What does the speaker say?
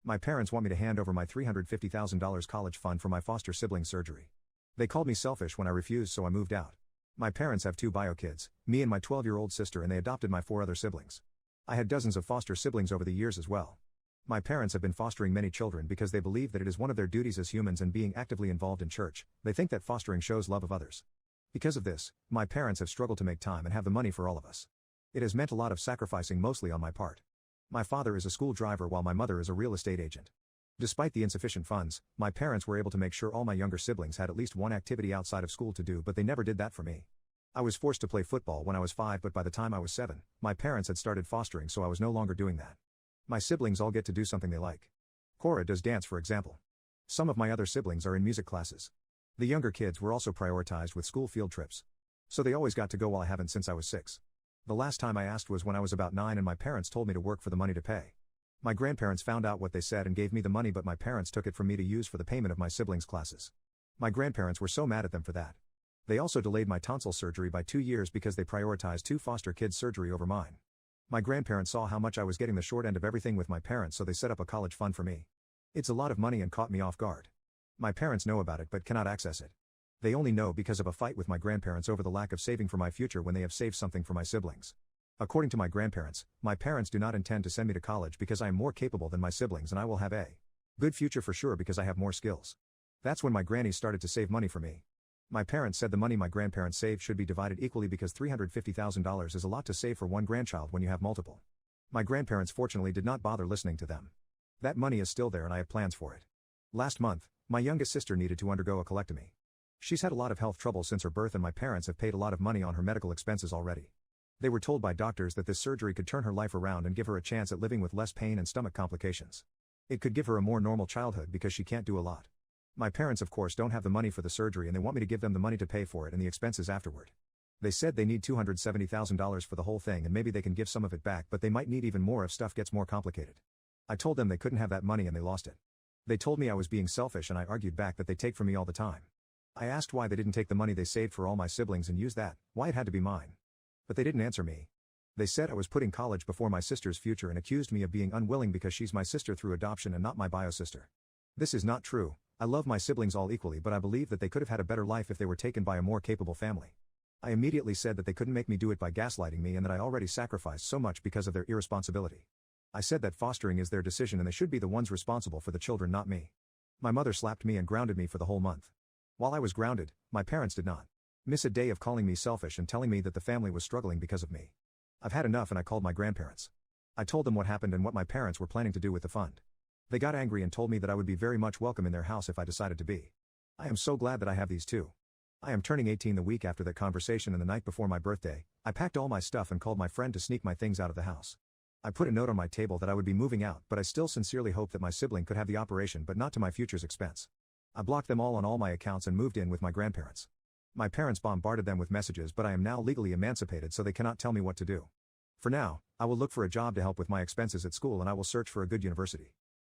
My parents want me to hand over my $350,000 college fund for my foster sibling surgery. They called me selfish when I refused, so I moved out. My parents have two bio kids, me and my 12-year-old sister, and they adopted my four other siblings. I had dozens of foster siblings over the years as well. My parents have been fostering many children because they believe that it is one of their duties as humans, and being actively involved in church, they think that fostering shows love of others. Because of this, my parents have struggled to make time and have the money for all of us. It has meant a lot of sacrificing, mostly on my part. My father is a school driver while my mother is a real estate agent. Despite the insufficient funds, my parents were able to make sure all my younger siblings had at least one activity outside of school to do, but they never did that for me. I was forced to play football when I was 5, but by the time I was 7, my parents had started fostering, so I was no longer doing that. My siblings all get to do something they like. Cora does dance, for example. Some of my other siblings are in music classes. The younger kids were also prioritized with school field trips. So they always got to go while I haven't since I was 6. The last time I asked was when I was about 9 and my parents told me to work for the money to pay. My grandparents found out what they said and gave me the money, but my parents took it from me to use for the payment of my siblings' classes. My grandparents were so mad at them for that. They also delayed my tonsil surgery by 2 years because they prioritized 2 foster kids' surgery over mine. My grandparents saw how much I was getting the short end of everything with my parents, so they set up a college fund for me. It's a lot of money and caught me off guard. My parents know about it but cannot access it. They only know because of a fight with my grandparents over the lack of saving for my future when they have saved something for my siblings. According to my grandparents, my parents do not intend to send me to college because I am more capable than my siblings and I will have a good future for sure because I have more skills. That's when my granny started to save money for me. My parents said the money my grandparents saved should be divided equally because $350,000 is a lot to save for one grandchild when you have multiple. My grandparents fortunately did not bother listening to them. That money is still there and I have plans for it. Last month, my youngest sister needed to undergo a colectomy. She's had a lot of health trouble since her birth and my parents have paid a lot of money on her medical expenses already. They were told by doctors that this surgery could turn her life around and give her a chance at living with less pain and stomach complications. It could give her a more normal childhood because she can't do a lot. My parents of course don't have the money for the surgery and they want me to give them the money to pay for it and the expenses afterward. They said they need $270,000 for the whole thing and maybe they can give some of it back, but they might need even more if stuff gets more complicated. I told them they couldn't have that money and they lost it. They told me I was being selfish and I argued back that they take from me all the time. I asked why they didn't take the money they saved for all my siblings and use that, why it had to be mine. But they didn't answer me. They said I was putting college before my sister's future and accused me of being unwilling because she's my sister through adoption and not my bio sister. This is not true. I love my siblings all equally, but I believe that they could have had a better life if they were taken by a more capable family. I immediately said that they couldn't make me do it by gaslighting me and that I already sacrificed so much because of their irresponsibility. I said that fostering is their decision and they should be the ones responsible for the children, not me. My mother slapped me and grounded me for the whole month. While I was grounded, my parents did not miss a day of calling me selfish and telling me that the family was struggling because of me. I've had enough and I called my grandparents. I told them what happened and what my parents were planning to do with the fund. They got angry and told me that I would be very much welcome in their house if I decided to be. I am so glad that I have these two. I am turning 18 the week after that conversation and the night before my birthday, I packed all my stuff and called my friend to sneak my things out of the house. I put a note on my table that I would be moving out, but I still sincerely hope that my sibling could have the operation but not to my future's expense. I blocked them all on all my accounts and moved in with my grandparents. My parents bombarded them with messages, but I am now legally emancipated so they cannot tell me what to do. For now, I will look for a job to help with my expenses at school and I will search for a good university.